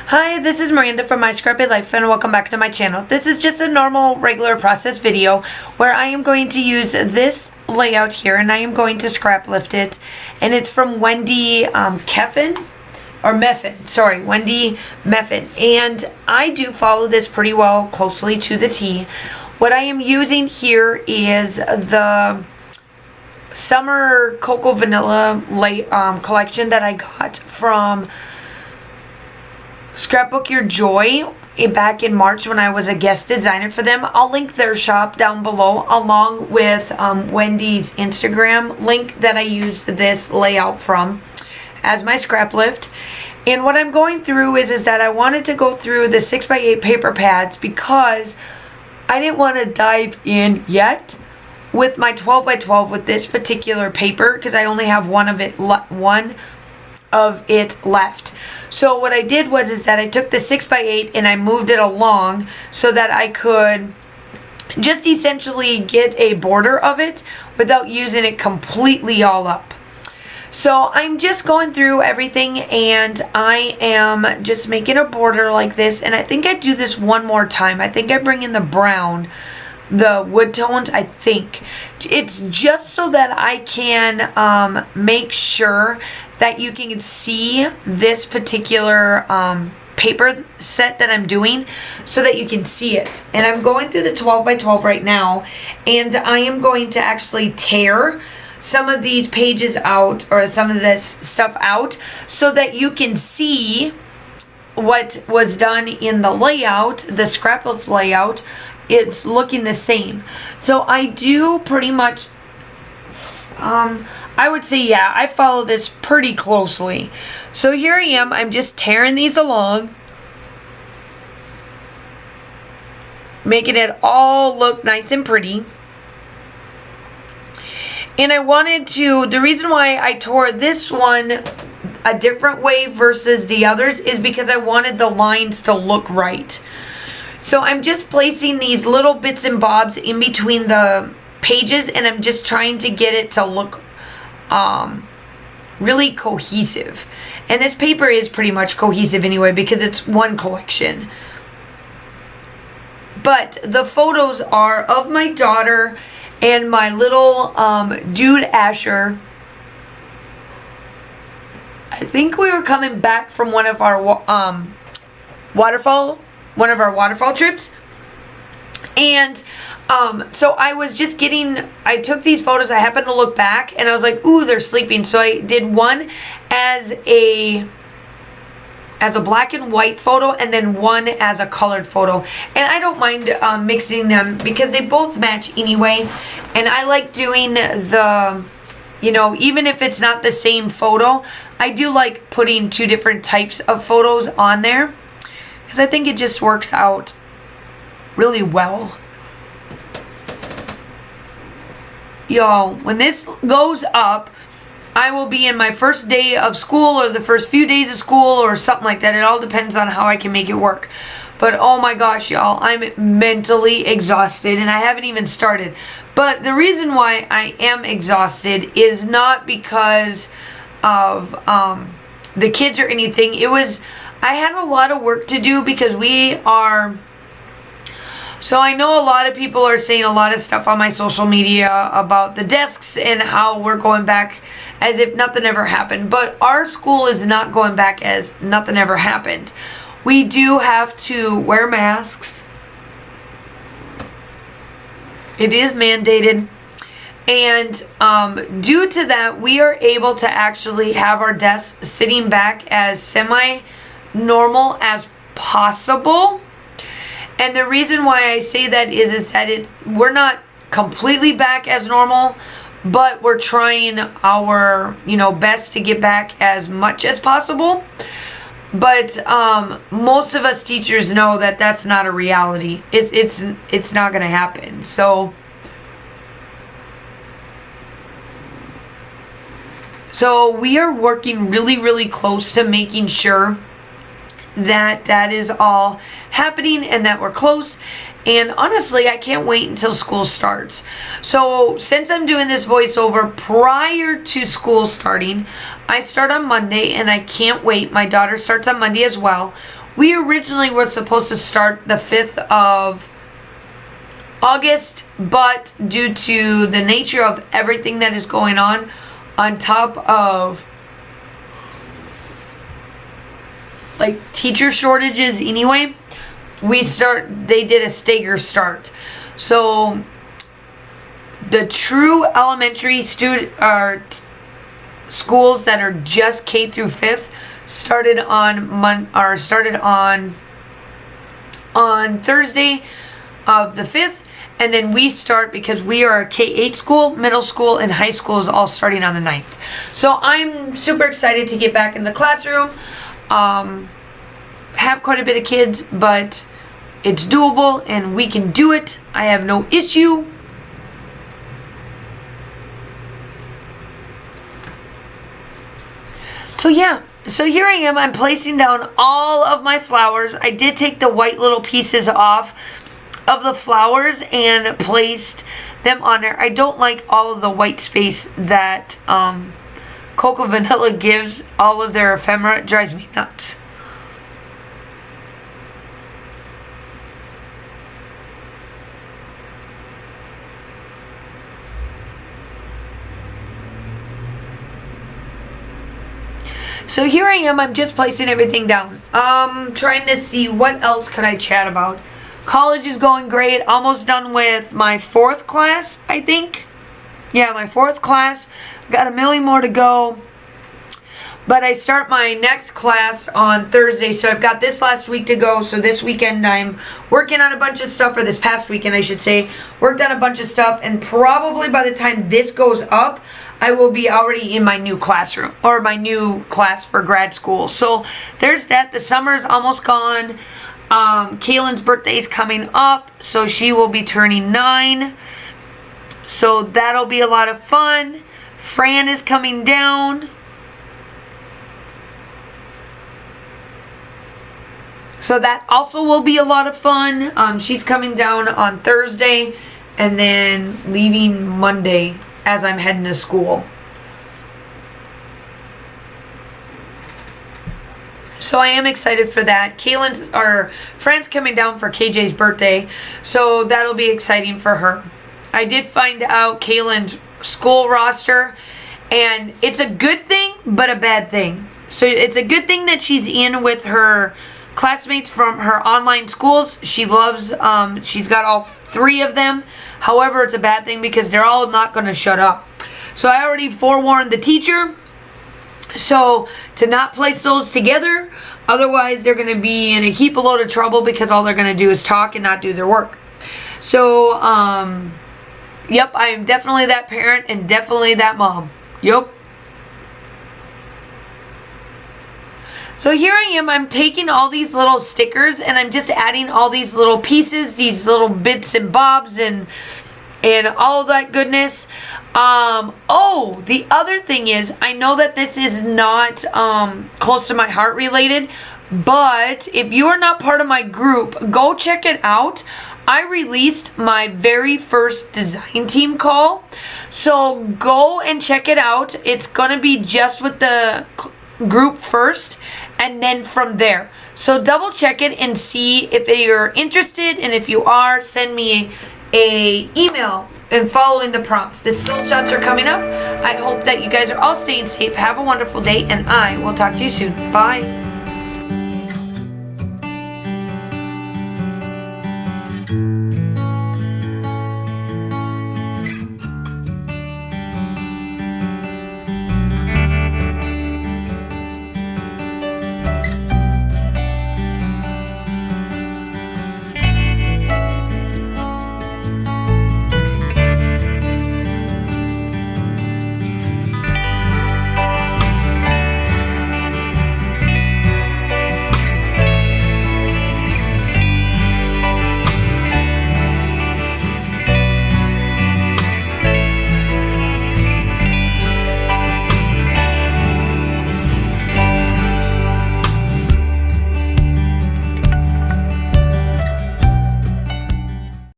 Hi, this is Miranda from My Scrappy Life and welcome back to my channel. This is just a normal regular process video where I am going to use this layout here and I am going to scrap lift it, and it's from Wendy Wendy Meffin, and I do follow this pretty well closely to the T. What I am using here is the Summer Cocoa Vanilla collection that I got from Scrapbook Your Joy back in March when I was a guest designer for them. I'll link their shop down below along with Wendy's Instagram link that I used this layout from as my scrap lift. And what I'm going through is that I wanted to go through the 6x8 paper pads because I didn't want to dive in yet with my 12x12 with this particular paper because I only have one of it left. So what I did was that I took the 6x8 and I moved it along so that I could just essentially get a border of it without using it completely all up. So I'm just going through everything and I am just making a border like this, and I think I do this one more time. I think I bring in the brown, the wood tones. I think it's just so that I can make sure that you can see this particular paper set that I'm doing so that you can see it. And I'm going through the 12x12 right now, and I am going to actually tear some of these pages out, or some of this stuff out, so that you can see what was done in the layout, the scrap lift layout. It's looking the same. So I do pretty much, I would say, yeah, I follow this pretty closely. So here I am, I'm just tearing these along, making it all look nice and pretty. And I wanted to, the reason why I tore this one a different way versus the others is because I wanted the lines to look right. So I'm just placing these little bits and bobs in between the pages, and I'm just trying to get it to look really cohesive. And this paper is pretty much cohesive anyway because it's one collection. But the photos are of my daughter and my little dude Asher. I think we were coming back from one of our waterfall trips, and so I was just I took these photos. I happened to look back and I was like, ooh, they're sleeping. So I did one as a black and white photo and then one as a colored photo. And I don't mind mixing them because they both match anyway. And I like doing the, even if it's not the same photo, I do like putting two different types of photos on there because I think it just works out really well. Y'all, when this goes up, I will be in my first day of school or the first few days of school or something like that. It all depends on how I can make it work. But oh my gosh, y'all, I'm mentally exhausted and I haven't even started. But the reason why I am exhausted is not because of the kids or anything. I had a lot of work to do because so I know a lot of people are saying a lot of stuff on my social media about the desks and how we're going back as if nothing ever happened. But our school is not going back as nothing ever happened. We do have to wear masks. It is mandated. And due to that, we are able to actually have our desks sitting back as semi-normal as possible. And the reason why I say that is that we're not completely back as normal, but we're trying our, best to get back as much as possible. But most of us teachers know that that's not a reality. It's not going to happen. So we are working really, really close to making sure that is all happening and that we're close. And honestly, I can't wait until school starts. So since I'm doing this voiceover prior to school starting, I start on Monday and I can't wait. My daughter starts on Monday as well. We originally were supposed to start the 5th of August, but due to the nature of everything that is going on top of like teacher shortages anyway, they did a stagger start. So the true elementary schools that are just K through 5th started on Thursday of the 5th, and then we start, because we are a K-8 school, middle school and high school is all starting on the 9th. So I'm super excited to get back in the classroom. Have quite a bit of kids, but it's doable and we can do it. I have no issue. So yeah, so here I am. I'm placing down all of my flowers. I did take the white little pieces off of the flowers and placed them on there. I don't like all of the white space that Cocoa Vanilla gives all of their ephemera. It drives me nuts. So here I am, I'm just placing everything down. Trying to see what else could I chat about. College is going great. Almost done with my 4th class, I think. Yeah, my 4th class. Got a million more to go. But I start my next class on Thursday, so I've got this last week to go. So this weekend I'm working on a bunch of stuff, or this past weekend I should say. Worked on a bunch of stuff, and probably by the time this goes up, I will be already in my new classroom, or my new class for grad school. So there's that. The summer's almost gone. Kaylin's birthday is coming up, so she will be turning 9. So that'll be a lot of fun. Fran is coming down. So that also will be a lot of fun. She's coming down on Thursday and then leaving Monday as I'm heading to school. So I am excited for that. Fran's coming down for KJ's birthday, so that'll be exciting for her. I did find out Kaylin's school roster, and it's a good thing, but a bad thing. So it's a good thing that she's in with her classmates from her online schools. She loves, she's got all 3 of them. However, it's a bad thing because they're all not going to shut up. So I already forewarned the teacher. So to not place those together, otherwise they're going to be in a heap of load of trouble because all they're going to do is talk and not do their work. So, yep, I am definitely that parent and definitely that mom. Yep. So here I am, I'm taking all these little stickers and I'm just adding all these little pieces, these little bits and bobs and all of that goodness. Oh, the other thing is, I know that this is not close to my heart related, but if you are not part of my group, go check it out. I released my very first design team call, so go and check it out. It's going to be just with the group first, and then from there. So double check it and see if you're interested, and if you are, send me a email and following the prompts. The still shots are coming up. I hope that you guys are all staying safe. Have a wonderful day, and I will talk to you soon. Bye.